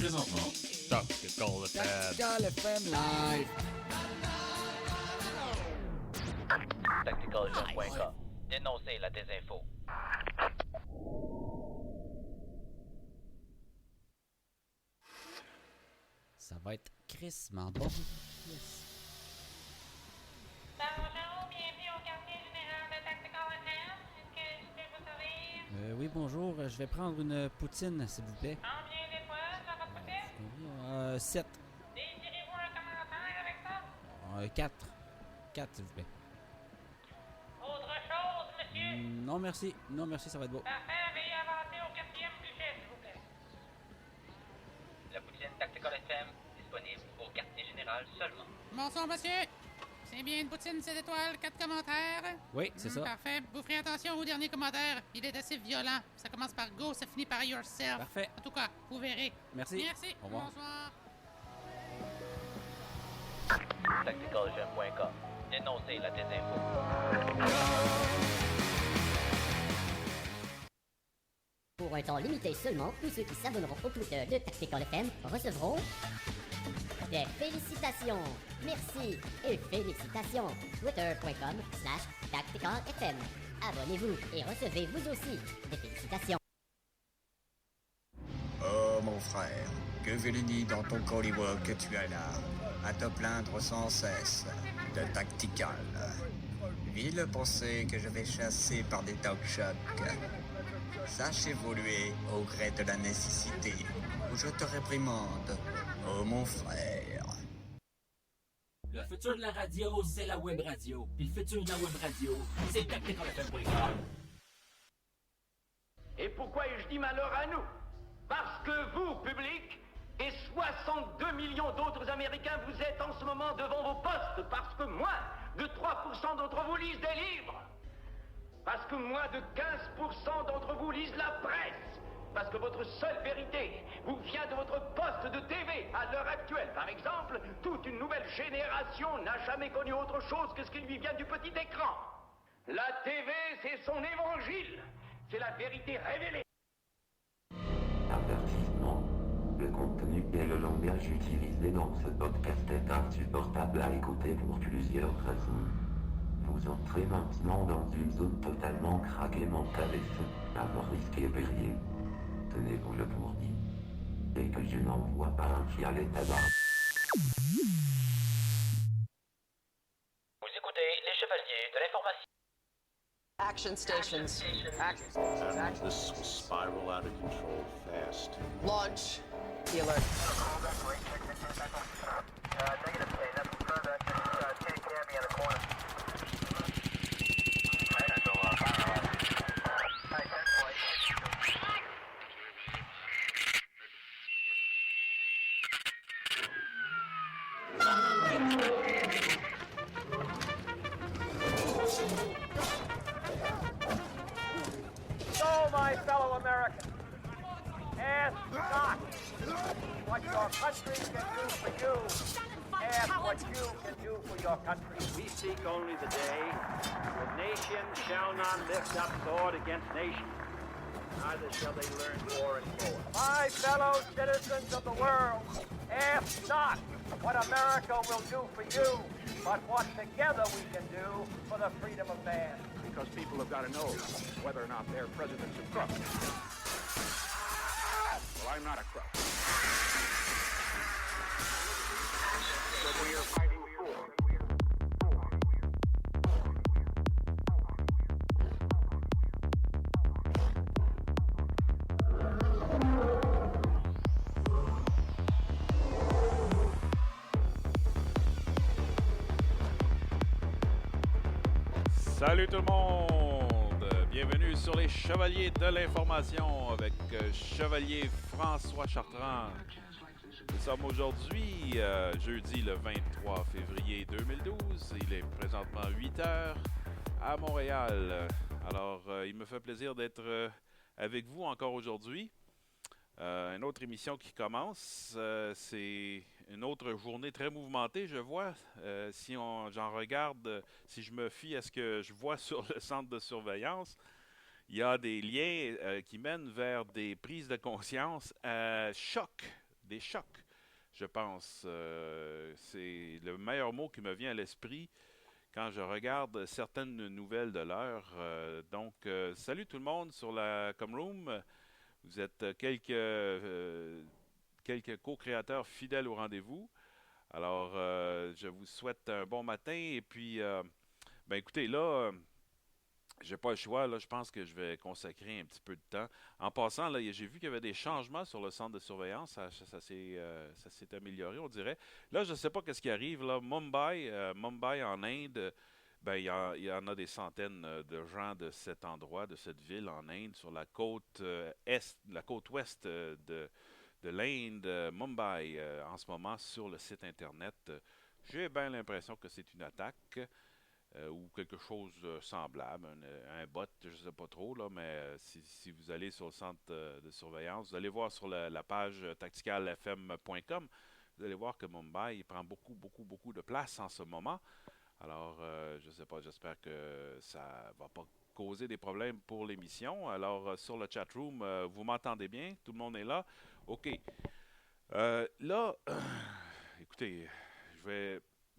présentement. Tactical FM. Tactical FM Live. TacticalFM.com. Dénoncez la désinfo. Ça va être crissement bon. Yes. Bonjour, bienvenue au quartier général de Tactical FM. Est-ce que je peux vous servir? Oui, bonjour. Je vais prendre une poutine, s'il vous plaît. Combien d'étoiles dans votre poutine? 7. Désirez-vous un commentaire avec ça? 4. 4, s'il vous plaît. Autre chose, monsieur? Non, merci. Non, merci, ça va être beau. Parfait, veuillez avancer au quatrième buffet, s'il vous plaît. La poutine Tactical FM, disponible au quartier général seulement. Bonsoir, monsieur. C'est bien une poutine 7 étoiles, 4 commentaires? Oui, c'est ça. Parfait. Vous ferez attention au dernier commentaire. Il est assez violent. Ça commence par go, ça finit par yourself. Parfait. En tout cas, vous verrez. Merci. Merci. Au revoir. Bonsoir. TacticalFM.com. Dénoncez la désinfo. Pour un temps limité seulement, tous ceux qui s'abonneront au Twitter de Tactical FM recevront des félicitations. Merci et félicitations. Twitter.com/TacticalFM. Abonnez-vous et recevez vous aussi des félicitations. Oh mon frère, que Vélini dans ton collywock que tu as là, à te plaindre sans cesse de Tactical. Ville pensée que je vais chasser par des dog shocks. Sache évoluer au gré de la nécessité, ou je te réprimande, oh mon frère. Le futur de la radio, c'est la web radio. Puis le futur de la web radio, c'est TacticalFM.com. Et pourquoi ai-je dit malheur à nous? Parce que vous, public, et 62 millions d'autres Américains, vous êtes en ce moment devant vos postes, parce que moins de 3% d'entre vous lisent des livres. Parce que moins de 15% d'entre vous lisent la presse. Parce que votre seule vérité vous vient de votre poste de TV. À l'heure actuelle, par exemple, toute une nouvelle génération n'a jamais connu autre chose que ce qui lui vient du petit écran. La TV, c'est son évangile. C'est la vérité révélée. Avertissement. Le contenu et le langage utilisé dans ce podcast est insupportable à écouter pour plusieurs raisons. Vous entrez maintenant dans une zone totalement craquée mentaliste, à vos risques et périls. Tenez-vous le pour dit. Et que je n'envoie pas un fialet à barbe. Vous écoutez les Chevaliers de l'Information. Action stations. And this will spiral out of control fast. Launch. The alert. So, my fellow Americans, ask not what your country can do for you. Ask what you can do for your country. We seek only the day when nation shall not lift up sword against nation. Neither shall they learn war anymore. My fellow citizens of the world, ask not what America will do for you, but what together we can do for the freedom of man. Because people have got to know whether or not their president's a crook. Well, I'm not a crook. So we are fighting for. Salut tout le monde! Bienvenue sur les Chevaliers de l'Information avec Chevalier François Chartrand. Nous sommes aujourd'hui, jeudi le 23 février 2012. Il est présentement 8 heures à Montréal. Alors, il me fait plaisir d'être avec vous encore aujourd'hui. Une autre émission qui commence. C'est une autre journée très mouvementée, je vois. Si j'en regarde, si je me fie à ce que je vois sur le centre de surveillance, il y a des liens qui mènent vers des prises de conscience choc des chocs, je pense. C'est le meilleur mot qui me vient à l'esprit quand je regarde certaines nouvelles de l'heure. Salut tout le monde sur la Comroom. Vous êtes quelques co-créateurs fidèles au rendez-vous. Alors, je vous souhaite un bon matin. Et puis, écoutez, là, j'ai pas le choix. Là, je pense que je vais consacrer un petit peu de temps. En passant, là, j'ai vu qu'il y avait des changements sur le centre de surveillance. Ça s'est amélioré, on dirait. Là, je ne sais pas qu'est-ce qui arrive. Là, Mumbai en Inde, il y en a des centaines de gens de cet endroit, de cette ville en Inde, sur la côte la côte ouest de l'Inde, Mumbai, en ce moment, sur le site Internet. J'ai bien l'impression que c'est une attaque. Ou quelque chose de semblable, un bot, je ne sais pas trop, là, mais si vous allez sur le centre de surveillance, vous allez voir sur la page tacticalfm.com, vous allez voir que Mumbai il prend beaucoup de place en ce moment. Alors, je ne sais pas, j'espère que ça va pas causer des problèmes pour l'émission. Alors, sur le chatroom, vous m'entendez bien? Tout le monde est là? OK. Là, écoutez,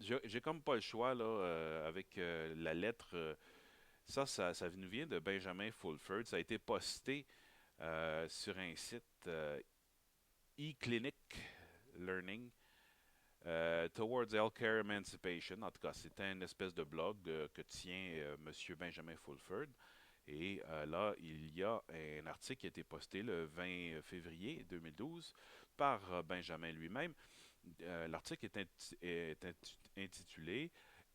j'ai comme pas le choix là avec la lettre. Ça nous vient de Benjamin Fulford. Ça a été posté sur un site eClinic Learning Towards Healthcare Emancipation. En tout cas, c'est une espèce de blog que tient Monsieur Benjamin Fulford. Et là, il y a un article qui a été posté le 20 février 2012 par Benjamin lui-même. L'article est intitulé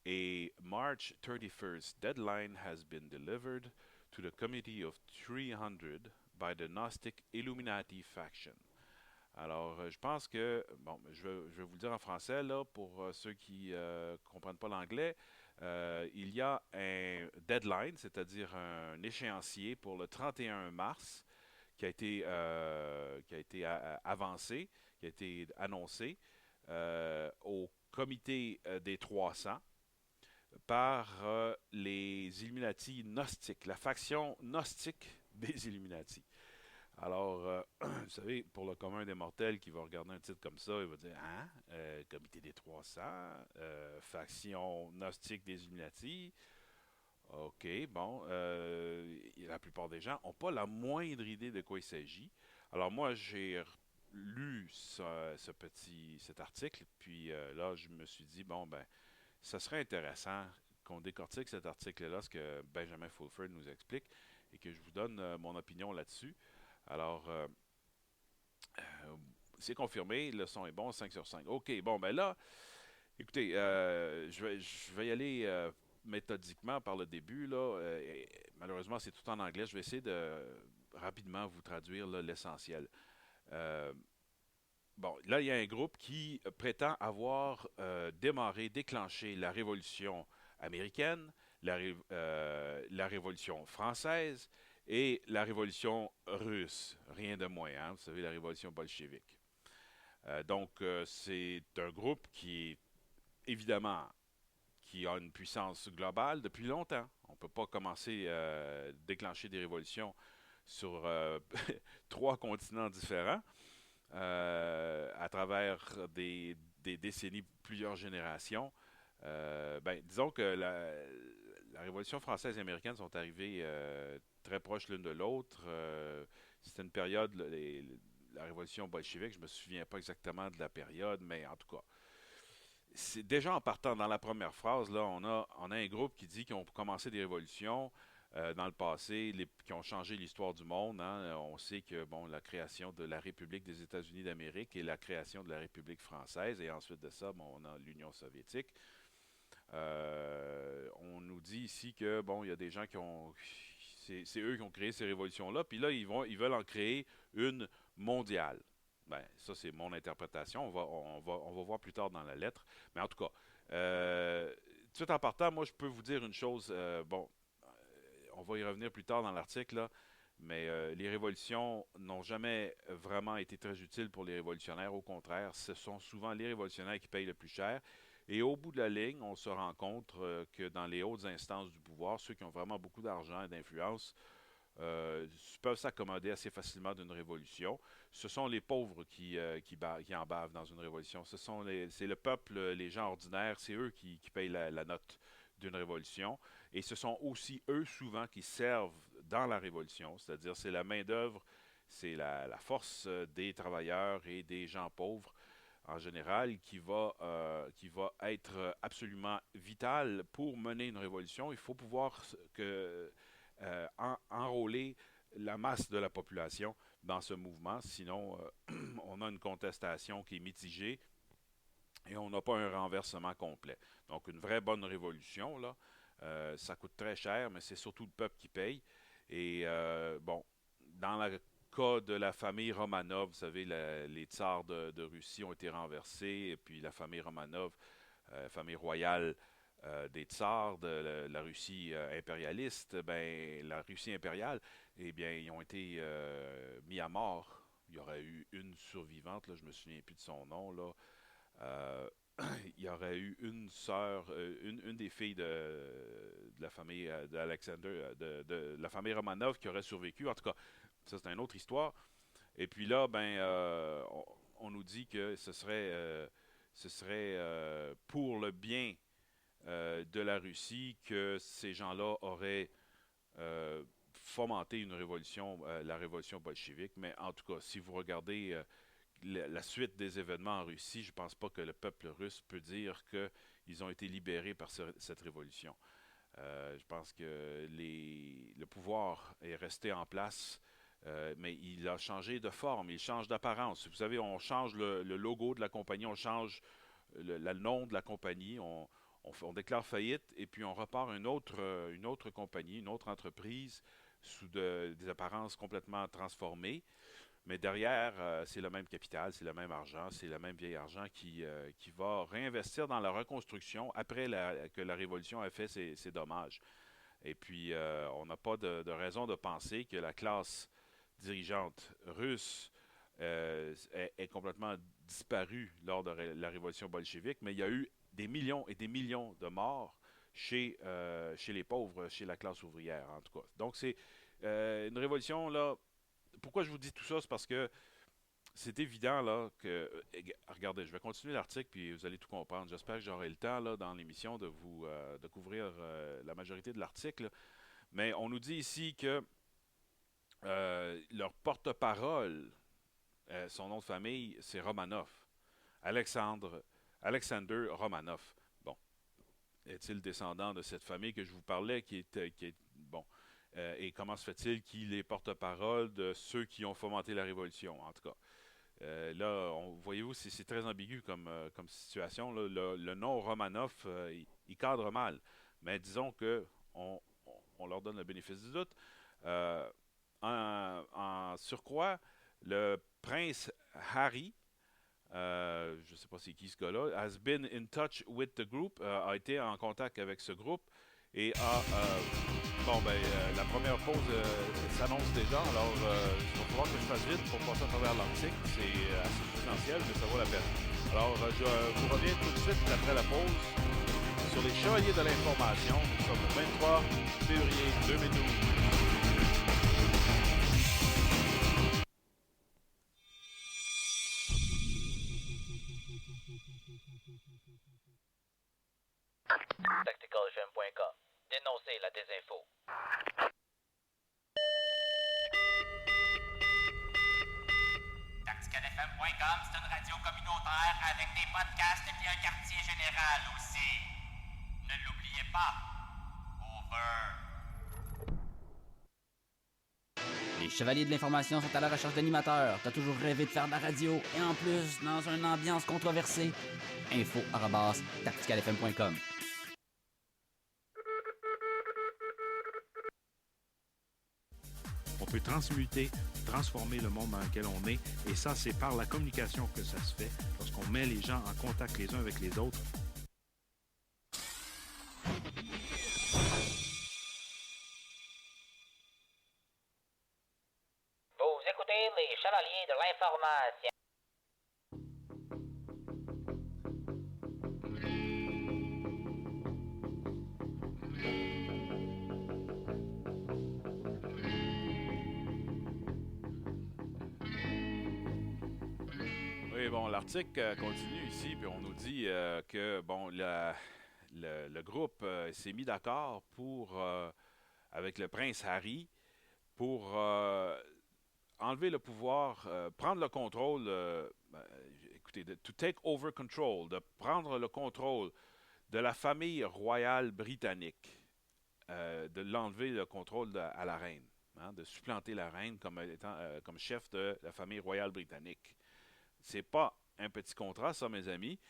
A March 31st deadline has been delivered to the Committee of 300 by the Gnostic Illuminati faction. Alors, je pense que, bon, je vais vous le dire en français, là, pour ceux qui ne comprennent pas l'anglais. Il y a un deadline, c'est-à-dire un échéancier pour le 31 mars qui a été avancé, qui a été annoncé au comité des 300 par les Illuminati gnostiques, la faction gnostique des Illuminati. Alors, vous savez, pour le commun des mortels qui va regarder un titre comme ça, il va dire « Hein? Comité des 300, faction gnostique des Illuminati. » OK, bon. La plupart des gens n'ont pas la moindre idée de quoi il s'agit. Alors moi, j'ai lu cet article, puis là, je me suis dit, bon, ça serait intéressant qu'on décortique cet article-là, ce que Benjamin Fulford nous explique, et que je vous donne mon opinion là-dessus. Alors, c'est confirmé, le son est bon, 5 sur 5. OK, bon, là, écoutez, je vais y aller méthodiquement par le début, là. Malheureusement, c'est tout en anglais. Je vais essayer de rapidement vous traduire l'essentiel. Bon, là, il y a un groupe qui prétend avoir déclenché la révolution américaine, la révolution française et la révolution russe. Rien de moins, hein? Vous savez, la révolution bolchevique. C'est un groupe qui, évidemment, qui a une puissance globale depuis longtemps. On ne peut pas commencer à déclencher des révolutions sur 3 continents différents. À travers des décennies, plusieurs générations. Disons que la Révolution française et américaine sont arrivées très proches l'une de l'autre. C'était une période, la Révolution bolchevique, je ne me souviens pas exactement de la période, mais en tout cas, c'est déjà en partant dans la première phrase, là, on a un groupe qui dit qu'ils ont commencé des révolutions dans le passé, qui ont changé l'histoire du monde. Hein. On sait que la création de la République des États-Unis d'Amérique et la création de la République française, et ensuite de ça, on a l'Union soviétique. On nous dit ici que il y a des gens qui ont, c'est eux qui ont créé ces révolutions-là, puis là ils veulent en créer une mondiale. Ça c'est mon interprétation. On va voir plus tard dans la lettre. Mais en tout cas, tout de suite en partant, moi je peux vous dire une chose. On va y revenir plus tard dans l'article, là, mais les révolutions n'ont jamais vraiment été très utiles pour les révolutionnaires. Au contraire, ce sont souvent les révolutionnaires qui payent le plus cher. Et au bout de la ligne, on se rend compte que dans les hautes instances du pouvoir, ceux qui ont vraiment beaucoup d'argent et d'influence peuvent s'accommoder assez facilement d'une révolution. Ce sont les pauvres qui en bavent dans une révolution. C'est le peuple, les gens ordinaires, c'est eux qui payent la note d'une révolution. Et ce sont aussi eux souvent qui servent dans la révolution, c'est-à-dire c'est la main-d'œuvre, c'est la force des travailleurs et des gens pauvres en général qui va être absolument vitale pour mener une révolution. Il faut pouvoir enrôler la masse de la population dans ce mouvement, sinon on a une contestation qui est mitigée et on n'a pas un renversement complet. Donc une vraie bonne révolution, là, ça coûte très cher, mais c'est surtout le peuple qui paye. Et dans le cas de la famille Romanov, vous savez, les tsars de Russie ont été renversés, et puis la famille Romanov, famille royale des tsars de la Russie impérialiste, la Russie impériale, eh bien, ils ont été mis à mort. Il y aurait eu une survivante, là, je me souviens plus de son nom, là. Il y aurait eu une sœur, une des filles de la famille d'Alexander, de la famille Romanov qui aurait survécu. En tout cas, ça c'est une autre histoire. Et puis là, on nous dit que ce serait pour le bien de la Russie que ces gens-là auraient fomenté une révolution, la révolution bolchevique. Mais en tout cas, si vous regardez la suite des événements en Russie, je ne pense pas que le peuple russe peut dire qu'ils ont été libérés par cette révolution. Je pense que le pouvoir est resté en place, mais il a changé de forme, il change d'apparence. Vous savez, on change le logo de la compagnie, on change le nom de la compagnie, on déclare faillite et puis on repart une autre compagnie, une autre entreprise sous des apparences complètement transformées. Mais derrière, c'est le même capital, c'est le même argent, c'est le même vieil argent qui va réinvestir dans la reconstruction après que la Révolution a fait ses dommages. Et puis, on n'a pas de raison de penser que la classe dirigeante russe est complètement disparue lors de la Révolution bolchevique, mais il y a eu des millions et des millions de morts chez les pauvres, chez la classe ouvrière, en tout cas. Donc, c'est une révolution, là. Pourquoi je vous dis tout ça? C'est parce que c'est évident là que... regardez, je vais continuer l'article puis vous allez tout comprendre. J'espère que j'aurai le temps là, dans l'émission de couvrir la majorité de l'article. Mais on nous dit ici que leur porte-parole, son nom de famille, c'est Romanov. Alexander Romanov. Bon. Est-il descendant de cette famille que je vous parlais qui est bon... et comment se fait-il qu'il est porte-parole de ceux qui ont fomenté la révolution, en tout cas. Là, voyez-vous, c'est très ambigu comme situation. Là. Le nom Romanov, il cadre mal. Mais disons que on leur donne le bénéfice du doute. En surcroît, le prince Harry, je ne sais pas c'est qui ce gars-là, has been in touch with the group, a été en contact avec ce groupe et la première pause s'annonce déjà, alors il va falloir que je fasse vite pour passer à travers l'article. C'est assez substantiel, mais ça vaut la peine. Alors, je vous reviens tout de suite après la pause sur les Chevaliers de l'Information. Nous sommes le 23 février 2012. TacticalFM.com. Dénoncer la désinfo. TacticalFM.com, c'est une radio communautaire avec des podcasts et un quartier général aussi. Ne l'oubliez pas. Over. Les Chevaliers de l'Information sont à la recherche d'animateurs. T'as toujours rêvé de faire de la radio et en plus, dans une ambiance controversée. info@tacticalfm.com. On peut transformer le monde dans lequel on est. Et ça, c'est par la communication que ça se fait. Lorsqu'on met les gens en contact les uns avec les autres. Vous écoutez les Chevaliers de l'Information. bon, l'article continue ici, puis on nous dit que, bon, le groupe s'est mis d'accord avec le prince Harry, pour enlever le pouvoir, prendre le contrôle, écoutez, to take over control, de prendre le contrôle de la famille royale britannique, de l'enlever le contrôle à la reine, hein, de supplanter la reine comme chef de la famille royale britannique. C'est pas un petit contrat, ça, mes amis.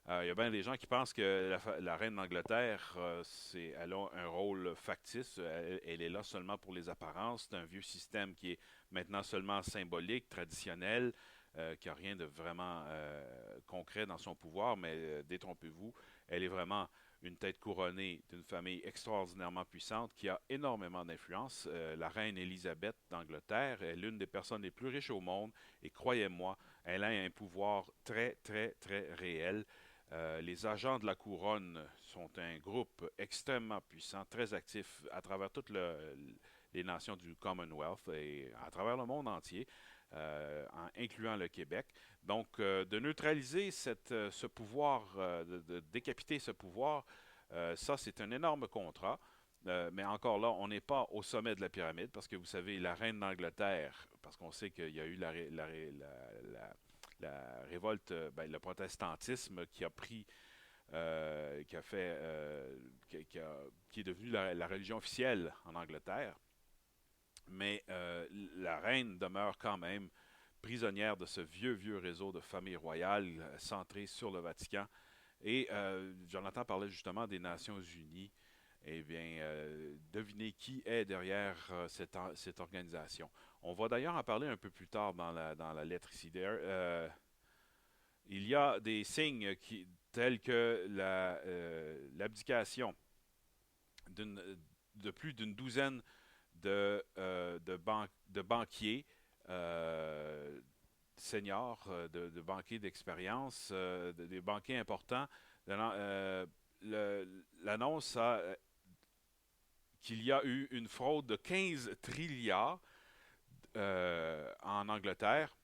Il y a bien des gens qui pensent que la reine d'Angleterre, elle a un rôle factice. Elle est là seulement pour les apparences. C'est un vieux système qui est maintenant seulement symbolique, traditionnel, qui n'a rien de vraiment concret dans son pouvoir. Mais détrompez-vous, elle est vraiment une tête couronnée d'une famille extraordinairement puissante qui a énormément d'influence. La reine Élisabeth d'Angleterre est l'une des personnes les plus riches au monde. Et croyez-moi, elle a un pouvoir très, très, très réel. Les agents de la couronne sont un groupe extrêmement puissant, très actif à travers toutes les nations du Commonwealth et à travers le monde entier, incluant le Québec. Donc, de neutraliser ce pouvoir, de décapiter ce pouvoir, ça, c'est un énorme contrat. Mais encore là, on n'est pas au sommet de la pyramide parce que vous savez, la reine d'Angleterre, parce qu'on sait qu'il y a eu la révolte, le protestantisme qui a pris, qui est devenu la religion officielle en Angleterre. Mais la reine demeure quand même prisonnière de ce vieux réseau de familles royales centré sur le Vatican. Et Jonathan parlait justement des Nations Unies. Eh bien, devinez qui est derrière cette organisation. On va d'ailleurs en parler un peu plus tard dans la lettre ici. Il y a des signes tels que l'abdication de plus d'une douzaine de banquiers seniors, de banquiers d'expérience, des banquiers importants. L'annonce qu'il y a eu une fraude de 15 trilliards en Angleterre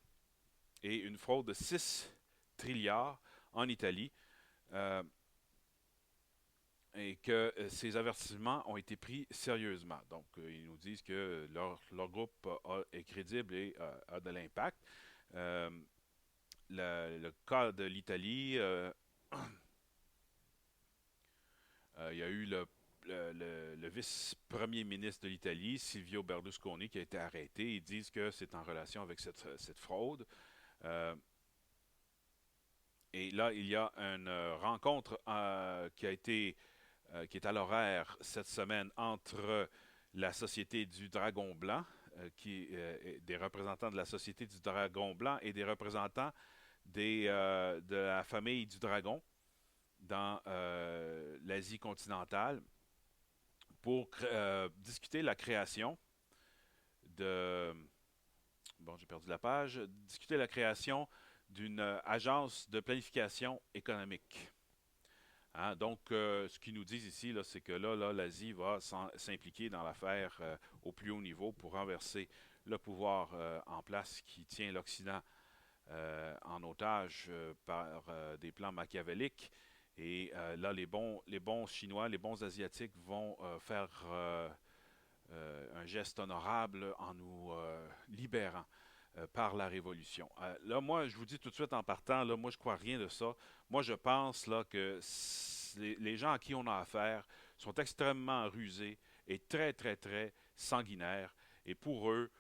et une fraude de 6 trilliards en Italie. Et que ces avertissements ont été pris sérieusement. Donc, ils nous disent que leur groupe est crédible et a de l'impact. Le cas de l'Italie, il y a eu le vice-premier ministre de l'Italie, Silvio Berlusconi, qui a été arrêté. Ils disent que c'est en relation avec cette fraude. Et là, il y a une rencontre qui est à l'horaire cette semaine entre la Société du Dragon Blanc, des représentants de la Société du Dragon Blanc et des représentants de la famille du Dragon dans l'Asie continentale pour discuter la création j'ai perdu la page. Discuter la création d'une agence de planification économique. Hein, donc, ce qu'ils nous disent ici, c'est que là l'Asie va s'impliquer dans l'affaire au plus haut niveau pour renverser le pouvoir en place qui tient l'Occident en otage par des plans machiavéliques. Et là, les bons Chinois, les bons Asiatiques vont faire un geste honorable en nous libérant par la Révolution. Là, moi, je vous dis tout de suite en partant, là, moi, je ne crois rien de ça. Moi, je pense là, que les gens à qui on a affaire sont extrêmement rusés et très, très, très sanguinaires. Et pour eux,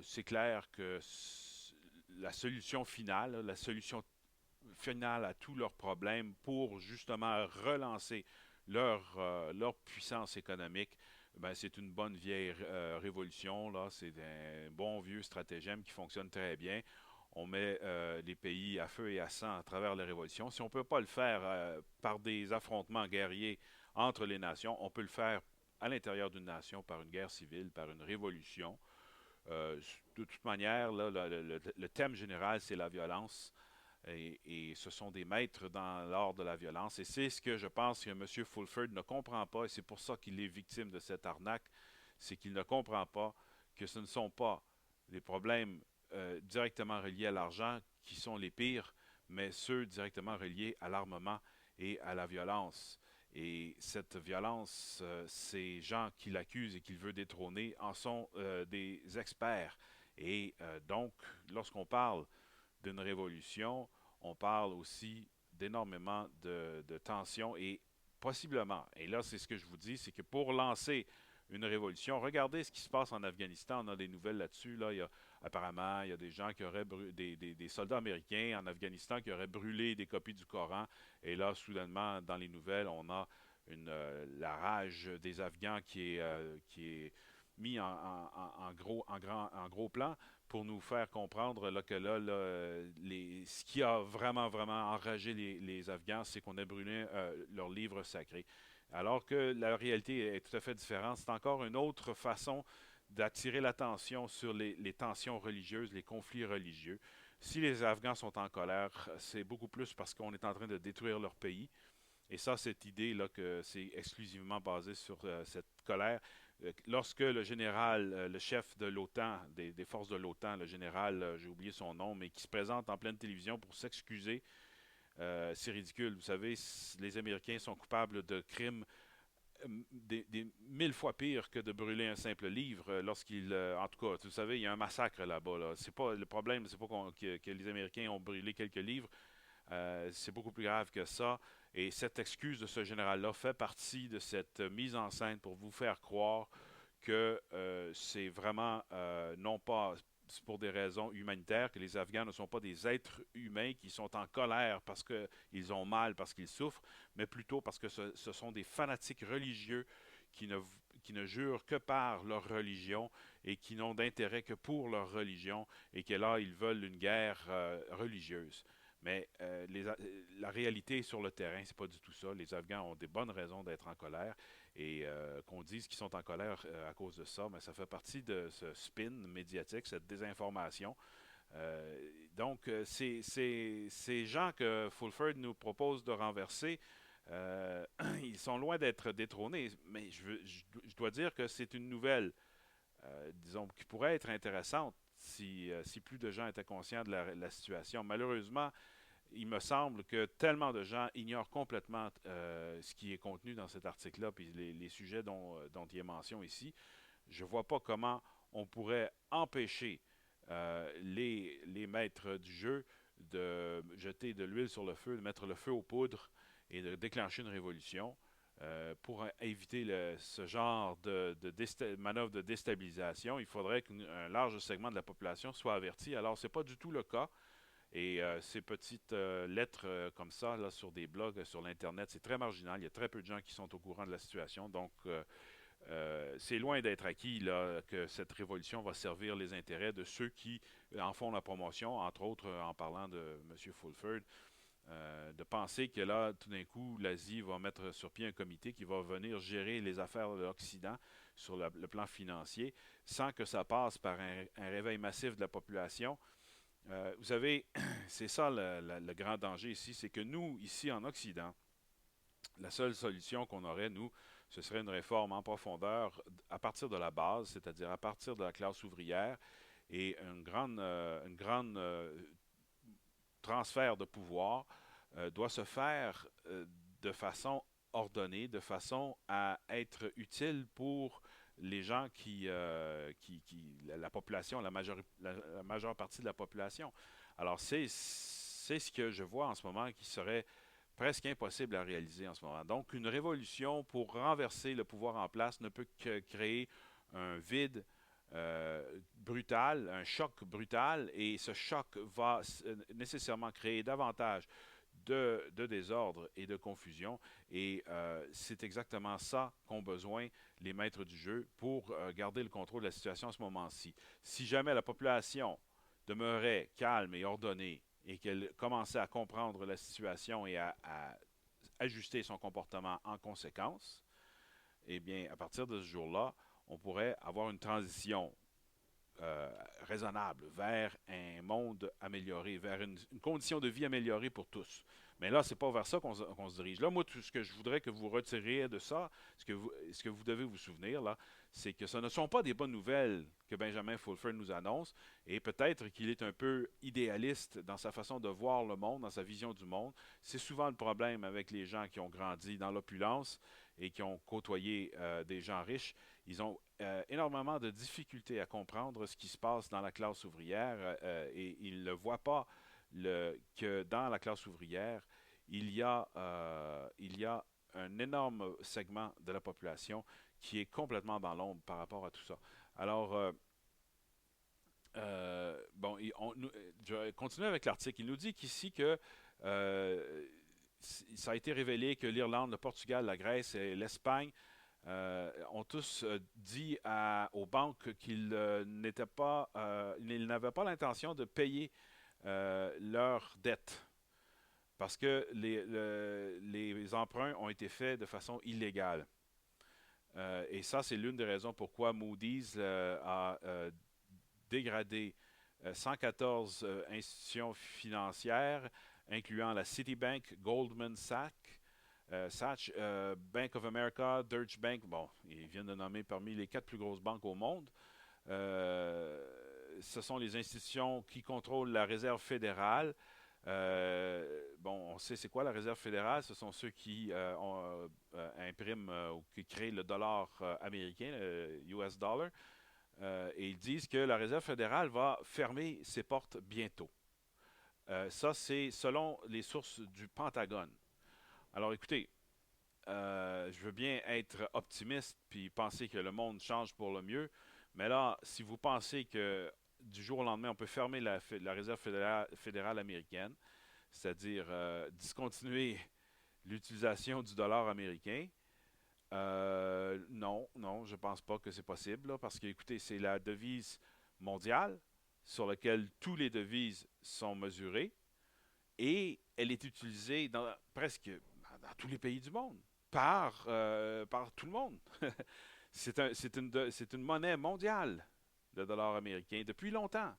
c'est clair que la solution finale à tous leurs problèmes pour justement relancer leur puissance économique, c'est une bonne vieille révolution. Là. C'est un bon vieux stratagème qui fonctionne très bien. On met les pays à feu et à sang à travers les révolutions. Si on ne peut pas le faire par des affrontements guerriers entre les nations, on peut le faire à l'intérieur d'une nation par une guerre civile, par une révolution. De toute manière, là, le thème général, c'est la violence. Et ce sont des maîtres dans l'art de la violence. Et c'est ce que je pense que M. Fulford ne comprend pas, et c'est pour ça qu'il est victime de cette arnaque, c'est qu'il ne comprend pas que ce ne sont pas des problèmes directement reliés à l'argent qui sont les pires, mais ceux directement reliés à l'armement et à la violence. Et cette violence, ces gens qui l'accusent et qu'il veut détrôner en sont des experts. Et donc, lorsqu'on parle d'une révolution, on parle aussi d'énormément de tensions et possiblement, et là c'est ce que je vous dis, c'est que pour lancer une révolution, regardez ce qui se passe en Afghanistan, on a des nouvelles là-dessus, là, apparemment il y a des gens qui auraient des soldats américains en Afghanistan qui auraient brûlé des copies du Coran, et là soudainement dans les nouvelles on a la rage des Afghans qui est mis en gros plan pour nous faire comprendre là, que ce qui a vraiment enragé les Afghans, c'est qu'on a brûlé leurs livres sacrés. Alors que la réalité est tout à fait différente. C'est encore une autre façon d'attirer l'attention sur les tensions religieuses, les conflits religieux. Si les Afghans sont en colère, c'est beaucoup plus parce qu'on est en train de détruire leur pays. Et ça, cette idée-là que c'est exclusivement basé sur cette colère. Lorsque le général, le chef de l'OTAN, des forces de l'OTAN, le général, j'ai oublié son nom, mais qui se présente en pleine télévision pour s'excuser, c'est ridicule. Vous savez, les Américains sont coupables de crimes des 1000 fois pires que de brûler un simple livre lorsqu'ils... en tout cas, vous savez, il y a un massacre là-bas. Là. C'est pas, le problème, c'est pas que les Américains ont brûlé quelques livres. C'est beaucoup plus grave que ça. Et cette excuse de ce général-là fait partie de cette mise en scène pour vous faire croire que c'est vraiment non pas pour des raisons humanitaires, que les Afghans ne sont pas des êtres humains qui sont en colère parce qu'ils ont mal, parce qu'ils souffrent, mais plutôt parce que ce sont des fanatiques religieux qui ne jurent que par leur religion et qui n'ont d'intérêt que pour leur religion et que là, ils veulent une guerre religieuse. Mais la réalité sur le terrain, c'est pas du tout ça. Les Afghans ont des bonnes raisons d'être en colère et qu'on dise qu'ils sont en colère à cause de ça, mais ça fait partie de ce spin médiatique, cette désinformation. Donc, ces gens que Fulford nous propose de renverser, ils sont loin d'être détrônés, mais je dois dire que c'est une nouvelle, disons, qui pourrait être intéressante si plus de gens étaient conscients de la situation. Malheureusement, il me semble que tellement de gens ignorent complètement ce qui est contenu dans cet article-là, puis les sujets dont il est mention ici. Je ne vois pas comment on pourrait empêcher les maîtres du jeu de jeter de l'huile sur le feu, de mettre le feu aux poudres et de déclencher une révolution pour éviter ce genre de manœuvre de déstabilisation. Il faudrait qu'un large segment de la population soit averti. Alors, ce n'est pas du tout le cas. Et ces petites lettres comme ça, là, sur des blogs, sur l'Internet, c'est très marginal. Il y a très peu de gens qui sont au courant de la situation. Donc, c'est loin d'être acquis là, que cette révolution va servir les intérêts de ceux qui en font la promotion, entre autres en parlant de M. Fulford, de penser que là, tout d'un coup, l'Asie va mettre sur pied un comité qui va venir gérer les affaires de l'Occident sur le plan financier, sans que ça passe par un réveil massif de la population. Vous savez, c'est ça le grand danger ici, c'est que nous, ici en Occident, la seule solution qu'on aurait, nous, ce serait une réforme en profondeur à partir de la base, c'est-à-dire à partir de la classe ouvrière et une grande transfert de pouvoir doit se faire de façon ordonnée, de façon à être utile pour les gens la population, la majeure partie de la population. Alors, c'est ce que je vois en ce moment qui serait presque impossible à réaliser en ce moment. Donc, une révolution pour renverser le pouvoir en place ne peut que créer un vide brutal, un choc brutal, et ce choc va nécessairement créer davantage de désordre et de confusion. Et c'est exactement ça qu'ont besoin les maîtres du jeu pour garder le contrôle de la situation à ce moment-ci. Si jamais la population demeurait calme et ordonnée et qu'elle commençait à comprendre la situation et à ajuster son comportement en conséquence, eh bien, à partir de ce jour-là, on pourrait avoir une transition raisonnable vers un monde amélioré, vers une condition de vie améliorée pour tous. Mais là, c'est pas vers ça qu'on se dirige. Là, moi, tout ce que je voudrais que vous retiriez de ça, ce que vous devez vous souvenir, là, c'est que ce ne sont pas des bonnes nouvelles que Benjamin Fulford nous annonce, et peut-être qu'il est un peu idéaliste dans sa façon de voir le monde, dans sa vision du monde. C'est souvent le problème avec les gens qui ont grandi dans l'opulence et qui ont côtoyé des gens riches. Ils ont énormément de difficultés à comprendre ce qui se passe dans la classe ouvrière et ils ne voient pas que dans la classe ouvrière, il y a un énorme segment de la population qui est complètement dans l'ombre par rapport à tout ça. Alors, je vais continuer avec l'article. Il nous dit qu'ici que ça a été révélé que l'Irlande, le Portugal, la Grèce et l'Espagne ont tous dit aux banques qu'ils n'avaient pas l'intention de payer leurs dettes parce que les emprunts ont été faits de façon illégale. Et ça, c'est l'une des raisons pourquoi Moody's a dégradé 114 institutions financières, incluant la Citibank, Goldman Sachs, Bank of America, Deutsche Bank. Bon, ils viennent de nommer parmi les 4 plus grosses banques au monde. Ce sont les institutions qui contrôlent la Réserve fédérale. On sait c'est quoi la Réserve fédérale. Ce sont ceux qui impriment ou qui créent le dollar américain, le US dollar. Et ils disent que la Réserve fédérale va fermer ses portes bientôt. Ça, c'est selon les sources du Pentagone. Alors écoutez, je veux bien être optimiste puis penser que le monde change pour le mieux, mais là, si vous pensez que du jour au lendemain, on peut fermer la Réserve fédérale américaine, c'est-à-dire discontinuer l'utilisation du dollar américain, non, je ne pense pas que c'est possible, là, parce que, écoutez, c'est la devise mondiale sur laquelle toutes les devises sont mesurées et elle est utilisée dans tous les pays du monde, par tout le monde. C'est une monnaie mondiale, le dollar américain, depuis longtemps.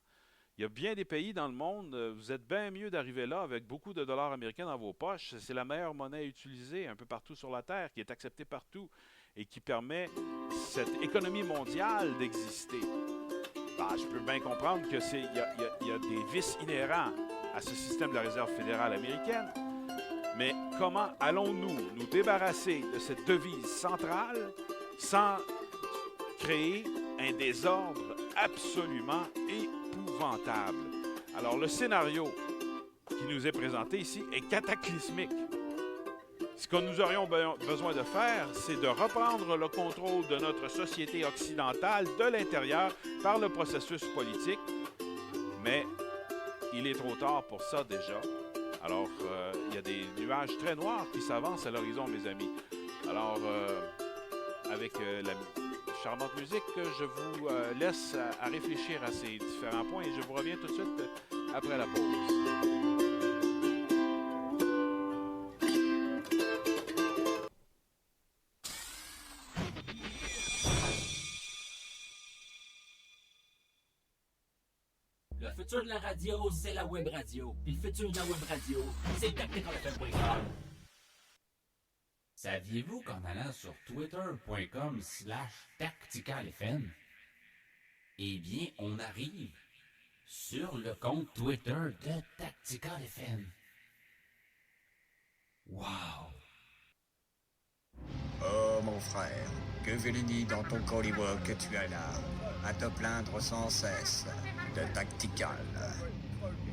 Il y a bien des pays dans le monde, vous êtes bien mieux d'arriver là avec beaucoup de dollars américains dans vos poches. C'est la meilleure monnaie utilisée un peu partout sur la Terre, qui est acceptée partout et qui permet cette économie mondiale d'exister. Je peux bien comprendre que il y a des vices inhérents à ce système de la Réserve fédérale américaine, mais comment allons-nous nous débarrasser de cette devise centrale sans créer un désordre absolument épouvantable? Alors, le scénario qui nous est présenté ici est cataclysmique. Ce que nous aurions besoin de faire, c'est de reprendre le contrôle de notre société occidentale de l'intérieur par le processus politique. Mais il est trop tard pour ça déjà. Alors, il y a des nuages très noirs qui s'avancent à l'horizon, mes amis. Alors, avec la charmante musique, je vous laisse à réfléchir à ces différents points et je vous reviens tout de suite après la pause. Le futur de la radio, c'est la web radio. Puis le futur de la web radio, c'est tacticalfm.com. Saviez-vous qu'en allant sur twitter.com/tacticalfm, eh bien, on arrive sur le compte Twitter de Tactical FM. Wow! Oh mon frère, que Vélini dans ton Hollywood que tu as là, à te plaindre sans cesse de Tactical.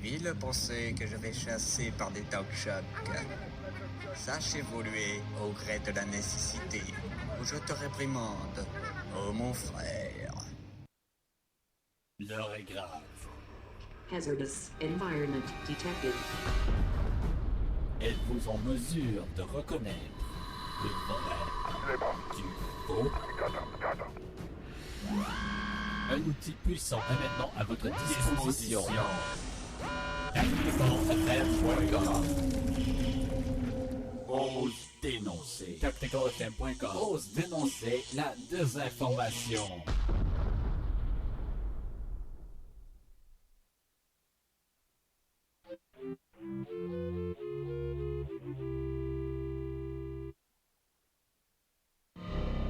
Ville pensée que je vais chasser par des talk-shows. Sache évoluer au gré de la nécessité, ou je te réprimande, oh mon frère. L'heure est grave. Hazardous environment detected. Êtes-vous en mesure de reconnaître le vrai du faux? Un outil puissant est maintenant à votre disposition. TacticalFM.com. Ose dénoncer. TacticalFM.com. Ose dénoncer la désinformation.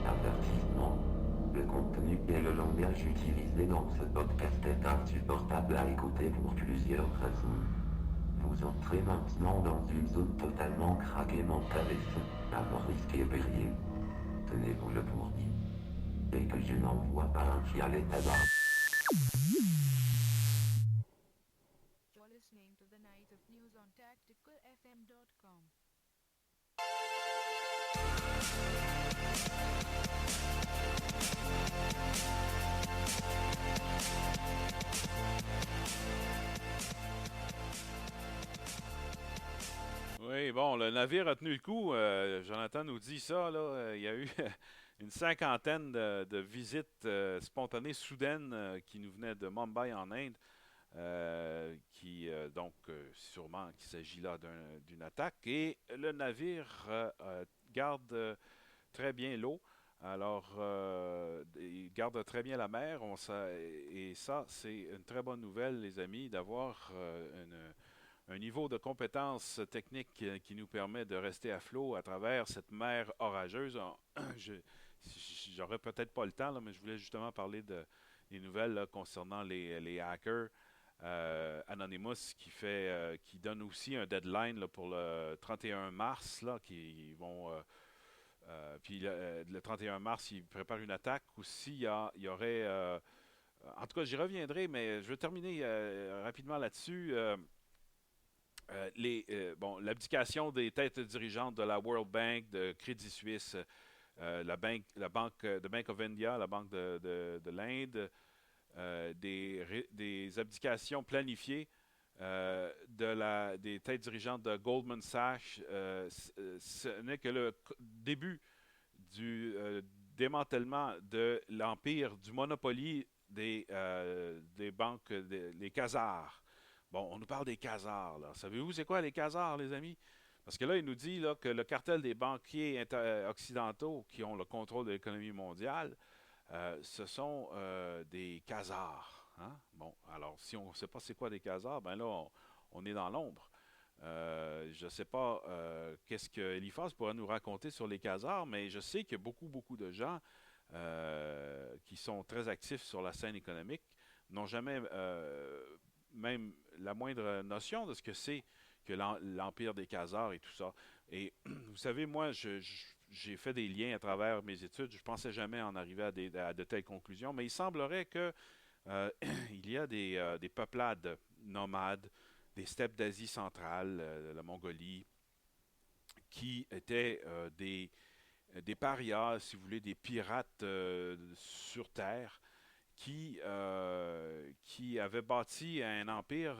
Avertissement. Le contenu utilisé dans ce podcast est insupportable à écouter pour plusieurs raisons. Vous entrez maintenant dans une zone totalement craquée mentaliste, à vos risques et périls. Tenez-vous le pour dit. Et que je n'envoie pas un fialet tabac. You're listening to the night of news on tacticalfm.com. Oui, bon, le navire a tenu le coup. Jonathan nous dit ça, là. Il y a eu une cinquantaine de visites spontanées soudaines qui nous venaient de Mumbai en Inde. Donc, sûrement qu'il s'agit là d'une attaque. Et le navire garde très bien l'eau. Alors, il garde très bien la mer. Et ça, c'est une très bonne nouvelle, les amis, d'avoir un niveau de compétence technique qui nous permet de rester à flot à travers cette mer orageuse. J'aurais peut-être pas le temps, là, mais je voulais justement parler des nouvelles là, concernant les hackers. Anonymous qui donne aussi un deadline là, pour le 31 mars, là, qui vont... puis le 31 mars, ils préparent une attaque. Aussi, il y aurait... en tout cas, j'y reviendrai, mais je vais terminer rapidement là-dessus. L'abdication des têtes dirigeantes de la World Bank, de Crédit Suisse, la Bank of India, la Banque de l'Inde, des abdications planifiées des têtes dirigeantes de Goldman Sachs. Ce n'est que le début du démantèlement de l'empire du Monopoly des banques, les Khazars. Bon, on nous parle des Khazars, là. Savez-vous c'est quoi les Khazars, les amis? Parce que là, il nous dit là, que le cartel des banquiers occidentaux qui ont le contrôle de l'économie mondiale, ce sont des Khazars. Hein? Bon, alors, si on ne sait pas c'est quoi des Khazars, ben là, on est dans l'ombre. Je ne sais pas qu'est-ce que Eliphas pourrait nous raconter sur les Khazars, mais je sais qu'il y a beaucoup de gens qui sont très actifs sur la scène économique, n'ont jamais même la moindre notion de ce que c'est que l'empire des Khazars et tout ça. Et vous savez, moi, j'ai fait des liens à travers mes études. Je ne pensais jamais en arriver à de telles conclusions, mais il semblerait que il y a des peuplades nomades, des steppes d'Asie centrale, de la Mongolie, qui étaient des parias, si vous voulez, des pirates sur Terre, qui avait bâti un empire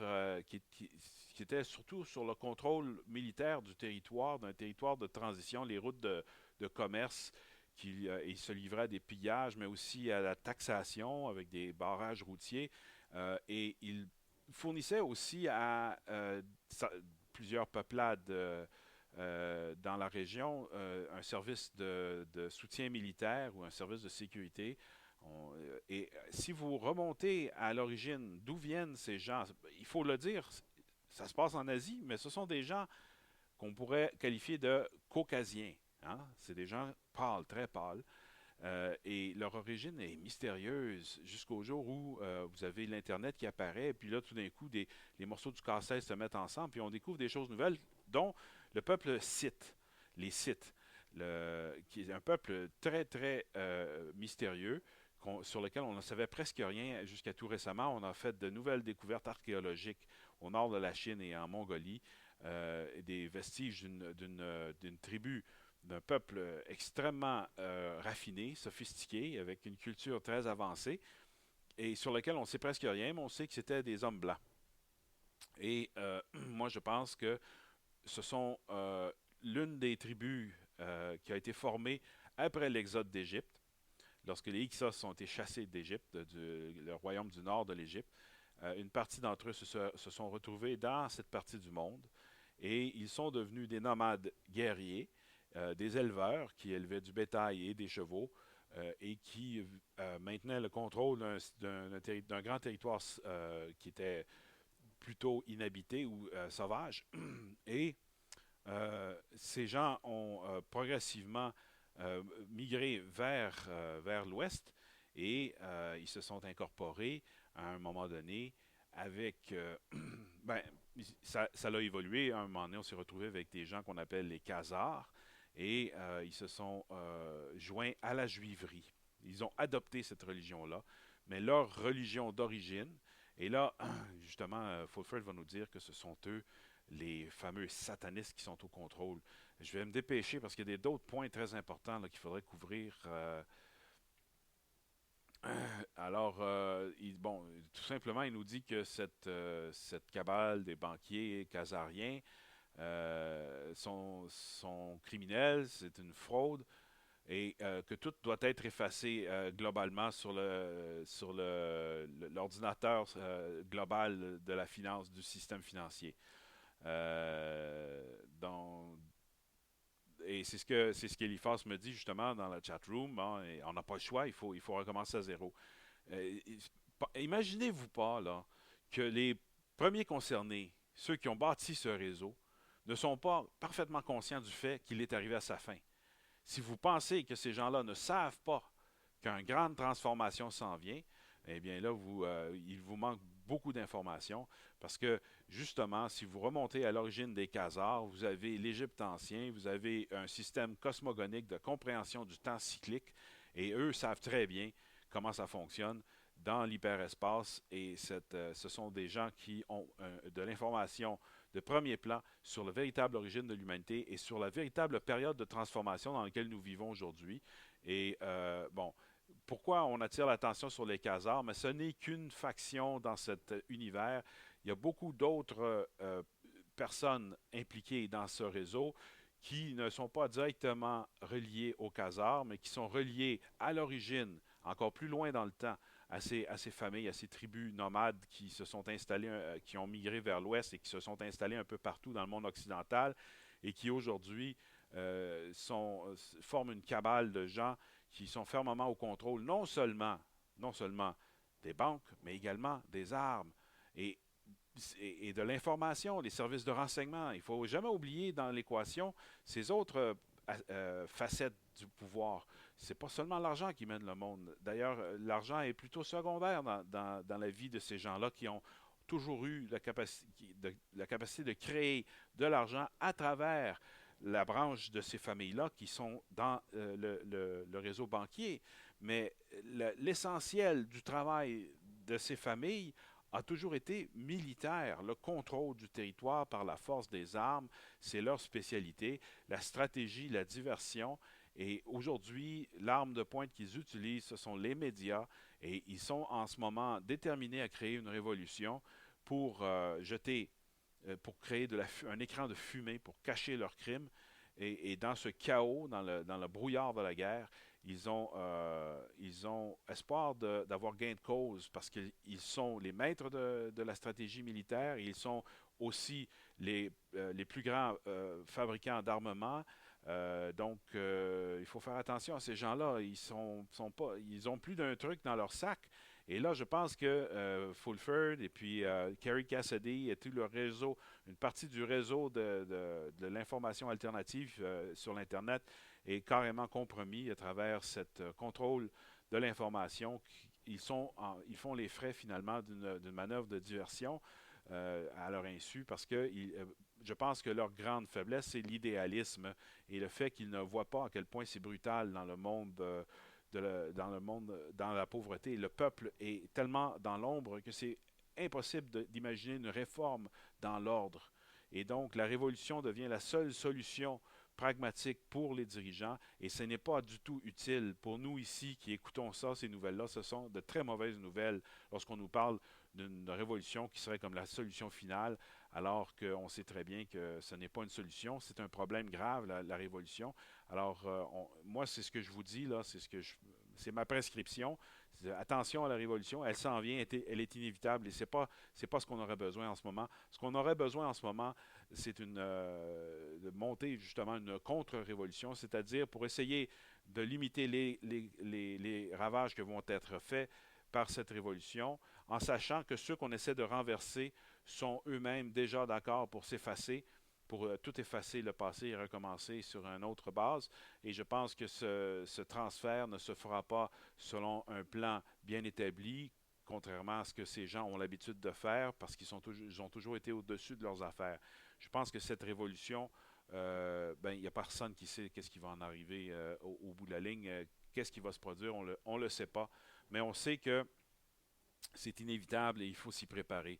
qui était surtout sur le contrôle militaire du territoire, d'un territoire de transition, les routes de commerce. Il se livrait à des pillages, mais aussi à la taxation avec des barrages routiers. Et il fournissait aussi à plusieurs peuplades dans la région un service de soutien militaire ou un service de sécurité. Et si vous remontez à l'origine, d'où viennent ces gens, il faut le dire, ça se passe en Asie, mais ce sont des gens qu'on pourrait qualifier de caucasiens. Hein? C'est des gens pâles, très pâles. Et leur origine est mystérieuse jusqu'au jour où vous avez l'Internet qui apparaît, et puis là, tout d'un coup, les morceaux du casse-tête se mettent ensemble, puis on découvre des choses nouvelles, dont le peuple Sith, les Sith, qui est un peuple très, très mystérieux, sur lequel on ne savait presque rien jusqu'à tout récemment. On a fait de nouvelles découvertes archéologiques au nord de la Chine et en Mongolie, des vestiges d'une tribu, d'un peuple extrêmement raffiné, sophistiqué, avec une culture très avancée, et sur lequel on ne sait presque rien, mais on sait que c'était des hommes blancs. Et moi, je pense que ce sont l'une des tribus qui a été formée après l'exode d'Égypte, lorsque les Hyksos ont été chassés d'Égypte, le royaume du nord de l'Égypte. Une partie d'entre eux se sont retrouvés dans cette partie du monde, et ils sont devenus des nomades guerriers, des éleveurs qui élevaient du bétail et des chevaux et qui maintenaient le contrôle d'un grand territoire qui était plutôt inhabité ou sauvage. Et ces gens ont progressivement migré vers l'ouest Et ils se sont incorporés à un moment donné avec... ça a évolué. À un moment donné, on s'est retrouvé avec des gens qu'on appelle les Khazars et ils se sont joints à la juiverie. Ils ont adopté cette religion-là, mais leur religion d'origine, et là, justement, Fulford va nous dire que ce sont eux, les fameux satanistes qui sont au contrôle. Je vais me dépêcher parce qu'il y a d'autres points très importants là, qu'il faudrait couvrir. Alors, tout simplement, il nous dit que cette cabale des banquiers khazariens sont criminels, c'est une fraude, et que tout doit être effacé globalement sur l'ordinateur global de la finance, du système financier. Et c'est ce qu'Eliphas me dit justement dans la chatroom. Hein, et on n'a pas le choix, il faut recommencer à zéro. Imaginez-vous pas là, que les premiers concernés, ceux qui ont bâti ce réseau, ne sont pas parfaitement conscients du fait qu'il est arrivé à sa fin. Si vous pensez que ces gens-là ne savent pas qu'une grande transformation s'en vient, eh bien là, il vous manque beaucoup d'informations parce que, justement, si vous remontez à l'origine des Khazars, vous avez l'Égypte ancien, vous avez un système cosmogonique de compréhension du temps cyclique et eux savent très bien comment ça fonctionne dans l'hyperespace et ce sont des gens qui ont de l'information de premier plan sur la véritable origine de l'humanité et sur la véritable période de transformation dans laquelle nous vivons aujourd'hui. Et pourquoi on attire l'attention sur les Khazars? Mais ce n'est qu'une faction dans cet univers. Il y a beaucoup d'autres personnes impliquées dans ce réseau qui ne sont pas directement reliées aux Khazars, mais qui sont reliées à l'origine, encore plus loin dans le temps, à ces familles, à ces tribus nomades qui se sont installées, qui ont migré vers l'ouest et qui se sont installées un peu partout dans le monde occidental et qui aujourd'hui forment une cabale de gens qui sont fermement au contrôle non seulement des banques, mais également des armes et de l'information, les services de renseignement. Il ne faut jamais oublier dans l'équation ces autres facettes du pouvoir. C'est pas seulement l'argent qui mène le monde. D'ailleurs, l'argent est plutôt secondaire dans la vie de ces gens-là qui ont toujours eu la capacité de créer de l'argent à travers la branche de ces familles-là qui sont dans le réseau banquier. Mais l'essentiel du travail de ces familles a toujours été militaire. Le contrôle du territoire par la force des armes, c'est leur spécialité. La stratégie, la diversion. Et aujourd'hui, l'arme de pointe qu'ils utilisent, ce sont les médias. Et ils sont en ce moment déterminés à créer une révolution pour pour créer un écran de fumée pour cacher leurs crimes. Et dans ce chaos, dans le brouillard de la guerre, ils ont espoir d'avoir gain de cause parce qu'ils sont les maîtres de la stratégie militaire. Ils sont aussi les plus grands fabricants d'armement. Donc, il faut faire attention à ces gens-là. Ils ont plus d'un truc dans leur sac. Et là, je pense que Fulford et puis Kerry Cassidy et tout le réseau, une partie du réseau de l'information alternative sur l'Internet est carrément compromis à travers ce contrôle de l'information. Ils font les frais finalement d'une manœuvre de diversion à leur insu parce que je pense que leur grande faiblesse, c'est l'idéalisme et le fait qu'ils ne voient pas à quel point c'est brutal dans le monde dans la pauvreté. Le peuple est tellement dans l'ombre que c'est impossible d'imaginer une réforme dans l'ordre. Et donc, la révolution devient la seule solution pragmatique pour les dirigeants et ce n'est pas du tout utile pour nous ici qui écoutons ça, ces nouvelles-là. Ce sont de très mauvaises nouvelles lorsqu'on nous parle d'une révolution qui serait comme la solution finale, alors qu'on sait très bien que ce n'est pas une solution, c'est un problème grave, la révolution. Alors, moi, c'est ce que je vous dis, là, c'est ma prescription. Attention à la révolution, elle s'en vient, elle est inévitable et c'est pas ce qu'on aurait besoin en ce moment. Ce qu'on aurait besoin en ce moment, c'est de monter justement une contre-révolution, c'est-à-dire pour essayer de limiter les ravages qui vont être faits par cette révolution, en sachant que ceux qu'on essaie de renverser sont eux-mêmes déjà d'accord pour s'effacer pour tout effacer le passé et recommencer sur une autre base. Et je pense que ce transfert ne se fera pas selon un plan bien établi, contrairement à ce que ces gens ont l'habitude de faire, parce qu'ils ont toujours été au-dessus de leurs affaires. Je pense que cette révolution, il n'y a personne qui sait qu'est-ce qui va en arriver au bout de la ligne. Qu'est-ce qui va se produire, on le sait pas. Mais on sait que c'est inévitable et il faut s'y préparer.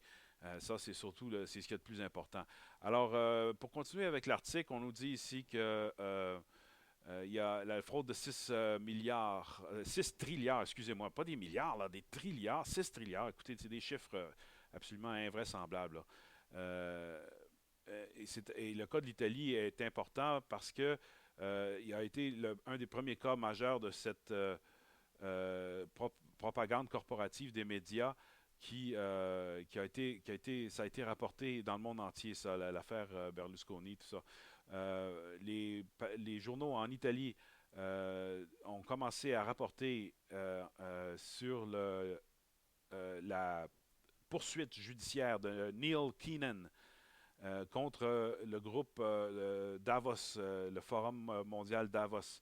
Ça, c'est surtout c'est ce qui est le plus important. Alors, pour continuer avec l'article, on nous dit ici que il y a la fraude de 6 trilliards, excusez-moi, pas des milliards, là, des trilliards, 6 trilliards. Écoutez, c'est des chiffres absolument invraisemblables, là. Et le cas de l'Italie est important parce que il a été un des premiers cas majeurs de cette propagande corporative des médias ça a été rapporté dans le monde entier, ça, l'affaire Berlusconi, tout ça. Les journaux en Italie ont commencé à rapporter sur la poursuite judiciaire de Neil Keenan contre le groupe Davos, le Forum mondial Davos,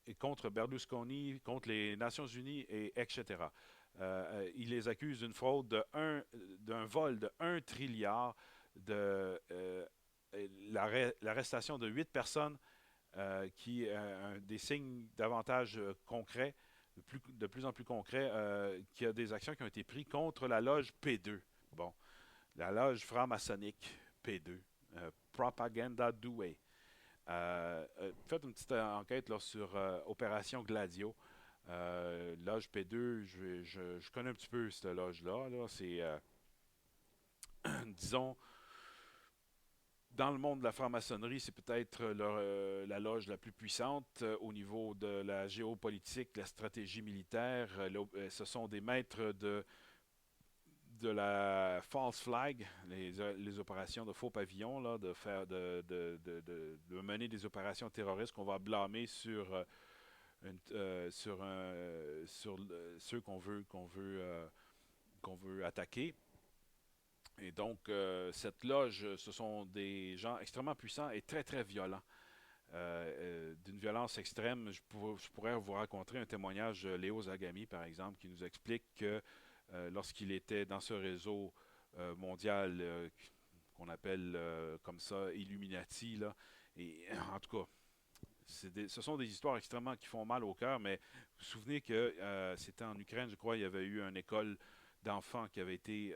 et contre Berlusconi, contre les Nations Unies, etc. Il les accuse d'une fraude d'un vol de 1 trilliard, l'arrestation de 8 personnes qui des signes davantage concrets, de plus en plus concrets, qu'il y a des actions qui ont été prises contre la loge P2. Bon, la loge franc-maçonnique P2, Propaganda Due. Faites une petite enquête là, sur Opération Gladio. Loge P2, je connais un petit peu cette loge-là. Là. C'est, disons, dans le monde de la franc-maçonnerie, c'est peut-être la loge la plus puissante au niveau de la géopolitique, la stratégie militaire. Ce sont des maîtres de la false flag, les opérations de faux pavillons, là, de mener des opérations terroristes qu'on va blâmer sur ceux qu'on veut attaquer. Et donc, cette loge, ce sont des gens extrêmement puissants et très, très violents. D'une violence extrême. Je pourrais vous raconter un témoignage de Léo Zagami, par exemple, qui nous explique que lorsqu'il était dans ce réseau mondial qu'on appelle comme ça Illuminati, là, et en tout cas, ce sont des histoires extrêmement qui font mal au cœur, mais vous vous souvenez que c'était en Ukraine, je crois, il y avait eu une école d'enfants qui avait été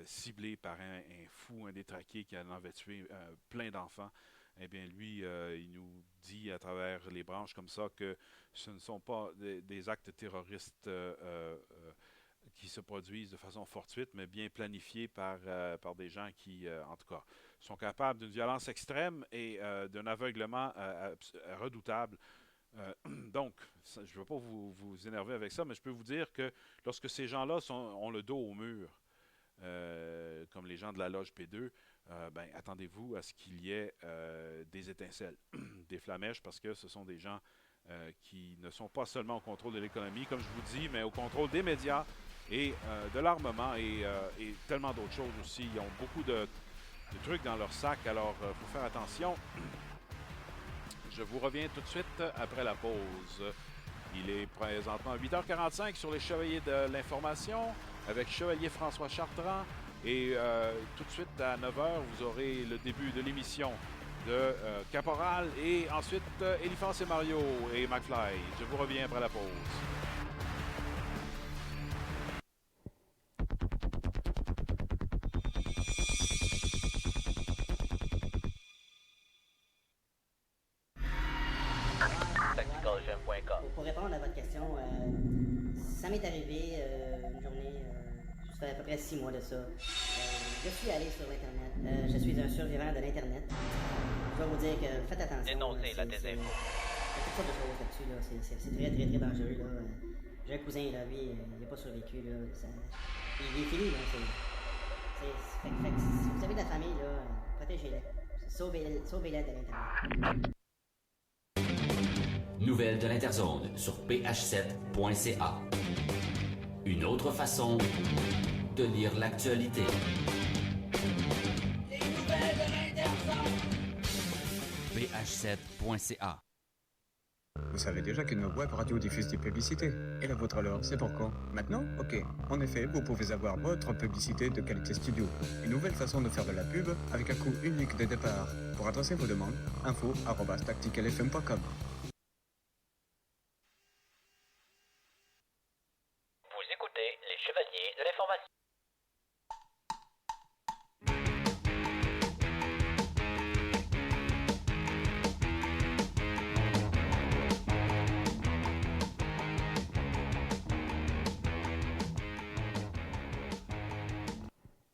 ciblée par un fou, un détraqué qui en avait tué plein d'enfants. Eh bien, lui, il nous dit à travers les branches comme ça que ce ne sont pas des actes terroristes qui se produisent de façon fortuite, mais bien planifiés par des gens qui, en tout cas, sont capables d'une violence extrême et d'un aveuglement redoutable. Donc, je ne veux pas vous énerver avec ça, mais je peux vous dire que lorsque ces gens-là ont le dos au mur, comme les gens de la loge P2, attendez-vous à ce qu'il y ait des étincelles, des flamèches, parce que ce sont des gens qui ne sont pas seulement au contrôle de l'économie, comme je vous dis, mais au contrôle des médias et de l'armement et tellement d'autres choses aussi. Ils ont beaucoup de trucs dans leur sac, alors il faut faire attention. Je vous reviens tout de suite après la pause. Il est présentement 8h45 sur les Chevaliers de l'Information avec Chevalier François Chartrand. Et tout de suite à 9h, vous aurez le début de l'émission de Caporal et ensuite Eliphas et Mario et McFly. Je vous reviens après la pause. Pour répondre à votre question, ça m'est arrivé une journée, ça fait à peu près 6 mois de ça. Je suis allé sur l'Internet. Je suis un survivant de l'Internet. Je dois vous dire que faites attention. Dénoncez la désinfo. Il y a toutes sortes de choses là-dessus. Là. C'est très, très, très dangereux. Là. J'ai un cousin, là, lui, il n'a pas survécu. Là. Il est fini. Là. Fait que si vous avez de la famille, là, protégez-les. Sauvez-les de l'Internet. Nouvelles de l'Interzone sur ph7.ca. Une autre façon de lire l'actualité. Les nouvelles h7.ca. Vous savez déjà qu'une web radio diffuse des publicités. Et la vôtre alors, c'est pour quand? Maintenant? Ok. En effet, vous pouvez avoir votre publicité de qualité studio. Une nouvelle façon de faire de la pub avec un coût unique de départ. Pour adresser vos demandes, info@tacticalfm.com. Vous écoutez les Chevaliers de l'Information.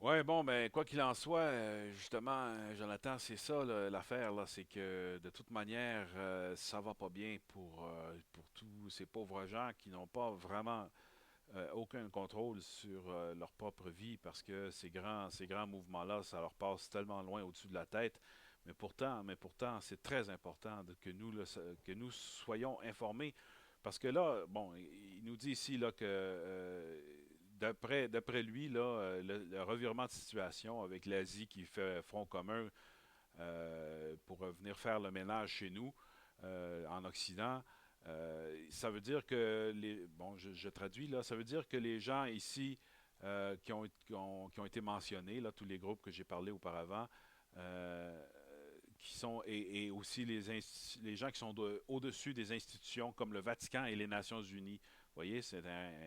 Ouais, bon, ben, quoi qu'il en soit, justement, Jonathan, c'est ça là, l'affaire, là, c'est que de toute manière, ça va pas bien pour tous ces pauvres gens qui n'ont pas vraiment aucun contrôle sur leur propre vie parce que ces grands mouvements-là, ça leur passe tellement loin au-dessus de la tête. Mais pourtant, c'est très important que que nous soyons informés parce que là, bon, il nous dit ici là que d'après lui, là, le revirement de situation avec l'Asie qui fait front commun pour venir faire le ménage chez nous en Occident, ça veut dire que je traduis là, ça veut dire que les gens ici qui ont été mentionnés, là, tous les groupes que j'ai parlé auparavant, qui sont et aussi les gens qui sont au-dessus des institutions comme le Vatican et les Nations Unies. Vous voyez,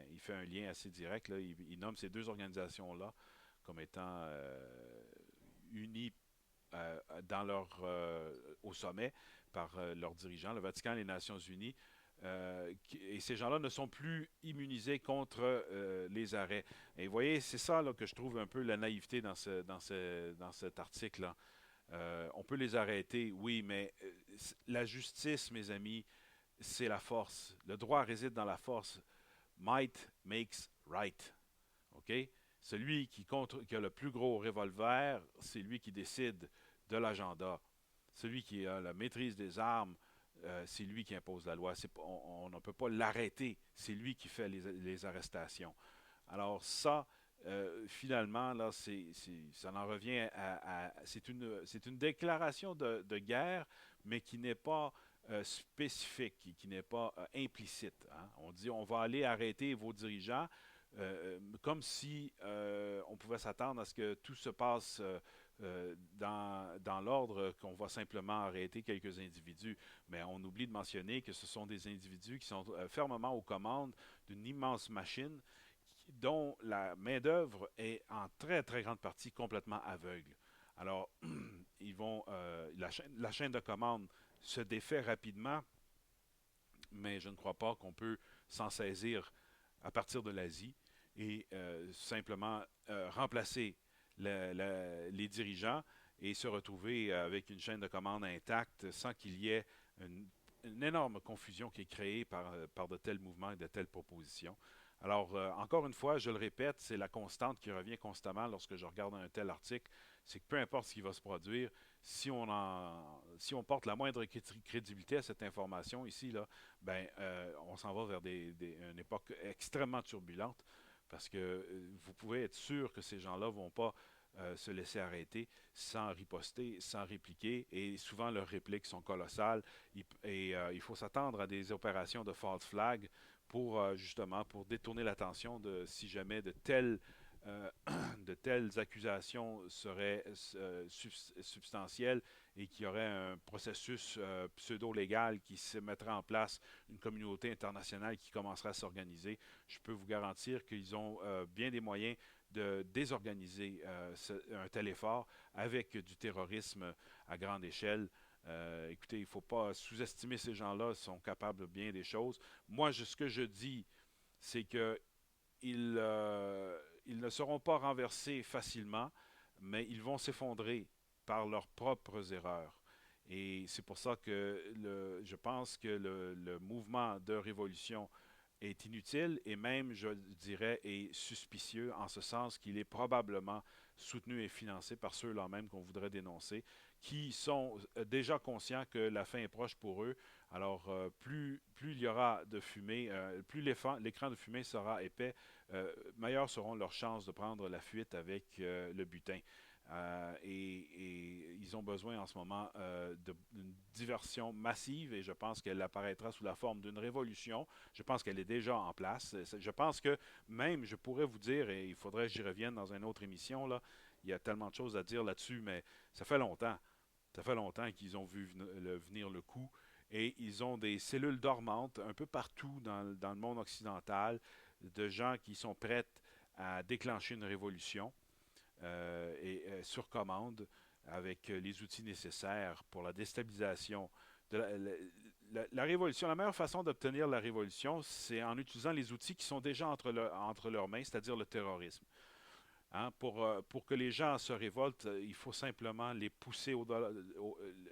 il fait un lien assez direct. Là. Il nomme ces deux organisations-là comme étant unies au sommet par leurs dirigeants, le Vatican et les Nations Unies. Et ces gens-là ne sont plus immunisés contre les arrêts. Et vous voyez, c'est ça là, que je trouve un peu la naïveté dans cet article-là. On peut les arrêter, oui, mais la justice, mes amis, c'est la force. Le droit réside dans la force. Might makes right. OK? Celui qui a le plus gros revolver, c'est lui qui décide de l'agenda. Celui qui a la maîtrise des armes, c'est lui qui impose la loi. On ne peut pas l'arrêter. C'est lui qui fait les arrestations. Alors ça, finalement, là, ça en revient c'est une déclaration de guerre, mais qui n'est pas spécifique, qui n'est pas implicite. Hein. On dit on va aller arrêter vos dirigeants, comme si on pouvait s'attendre à ce que tout se passe dans l'ordre, qu'on va simplement arrêter quelques individus. Mais on oublie de mentionner que ce sont des individus qui sont fermement aux commandes d'une immense machine dont la main-d'œuvre est en très, très grande partie complètement aveugle. Alors, la chaîne de commande se défait rapidement, mais je ne crois pas qu'on peut s'en saisir à partir de l'Asie et simplement remplacer les dirigeants et se retrouver avec une chaîne de commande intacte sans qu'il y ait une énorme confusion qui est créée par de tels mouvements et de telles propositions. Alors, encore une fois, je le répète, c'est la constante qui revient constamment lorsque je regarde un tel article, c'est que peu importe ce qui va se produire, si on porte la moindre crédibilité à cette information ici, là, on s'en va vers une époque extrêmement turbulente, parce que vous pouvez être sûr que ces gens-là ne vont pas se laisser arrêter sans riposter, sans répliquer, et souvent leurs répliques sont colossales, il faut s'attendre à des opérations de false flag justement pour détourner l'attention si jamais de telles accusations seraient substantielles et qu'il y aurait un processus pseudo-légal qui se mettrait en place, une communauté internationale qui commencerait à s'organiser. Je peux vous garantir qu'ils ont bien des moyens de désorganiser un tel effort avec du terrorisme à grande échelle. Écoutez, il ne faut pas sous-estimer ces gens-là, ils sont capables de bien des choses. Moi, ce que je dis, c'est que ils ne seront pas renversés facilement, mais ils vont s'effondrer par leurs propres erreurs. Et c'est pour ça que je pense que le mouvement de révolution est inutile et même, je dirais, est suspicieux en ce sens qu'il est probablement soutenu et financé par ceux-là même qu'on voudrait dénoncer, qui sont déjà conscients que la fin est proche pour eux. Alors, plus il y aura de fumée, plus l'écran de fumée sera épais, meilleures seront leurs chances de prendre la fuite avec le butin. Et ils ont besoin en ce moment d'une diversion massive et je pense qu'elle apparaîtra sous la forme d'une révolution. Je pense qu'elle est déjà en place. Je pense que même, je pourrais vous dire, et il faudrait que j'y revienne dans une autre émission, là, il y a tellement de choses à dire là-dessus, mais ça fait longtemps. Ça fait longtemps qu'ils ont vu venir le coup et ils ont des cellules dormantes un peu partout dans le monde occidental de gens qui sont prêts à déclencher une révolution. Sur commande avec les outils nécessaires pour la déstabilisation de la révolution. La meilleure façon d'obtenir la révolution, c'est en utilisant les outils qui sont déjà entre leurs mains, c'est-à-dire le terrorisme. Hein, pour que les gens se révoltent, il faut simplement les pousser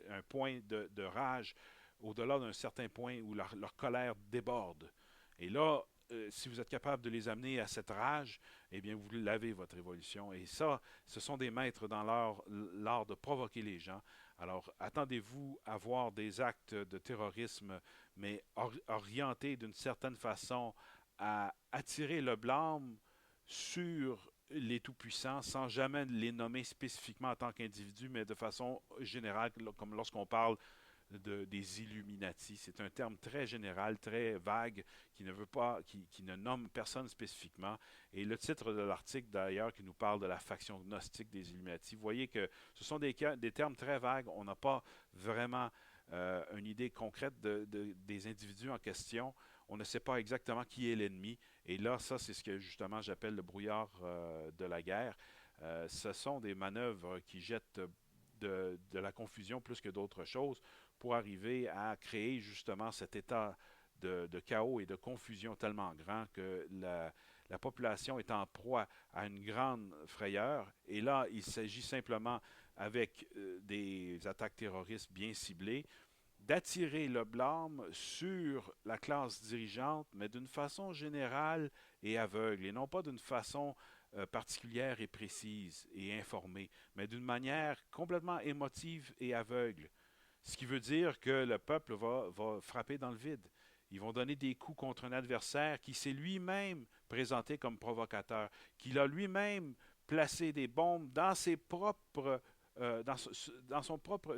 un point de rage au-delà d'un certain point où leur colère déborde. Et là, si vous êtes capable de les amener à cette rage, eh bien, vous l'avez, votre révolution. Et ça, ce sont des maîtres dans l'art de provoquer les gens. Alors, attendez-vous à voir des actes de terrorisme, mais orientés d'une certaine façon à attirer le blâme sur les tout-puissants, sans jamais les nommer spécifiquement en tant qu'individus, mais de façon générale, comme lorsqu'on parle des Illuminati. C'est un terme très général, très vague, qui ne nomme personne spécifiquement. Et le titre de l'article, d'ailleurs, qui nous parle de la faction gnostique des Illuminati, vous voyez que ce sont des termes très vagues. On n'a pas vraiment une idée concrète des individus en question. On ne sait pas exactement qui est l'ennemi. Et là, ça, c'est ce que justement j'appelle le brouillard de la guerre. Ce sont des manœuvres qui jettent de la confusion plus que d'autres choses pour arriver à créer justement cet état de chaos et de confusion tellement grand que la population est en proie à une grande frayeur. Et là, il s'agit simplement, avec des attaques terroristes bien ciblées, d'attirer le blâme sur la classe dirigeante, mais d'une façon générale et aveugle, et non pas d'une façon particulière et précise et informée, mais d'une manière complètement émotive et aveugle. Ce qui veut dire que le peuple va frapper dans le vide. Ils vont donner des coups contre un adversaire qui s'est lui-même présenté comme provocateur, qui a lui-même placé des bombes dans ses propres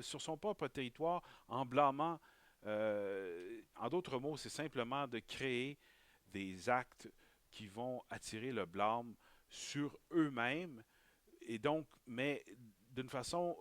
sur son propre territoire en blâmant. En d'autres mots, c'est simplement de créer des actes qui vont attirer le blâme sur eux-mêmes et donc, mais d'une façon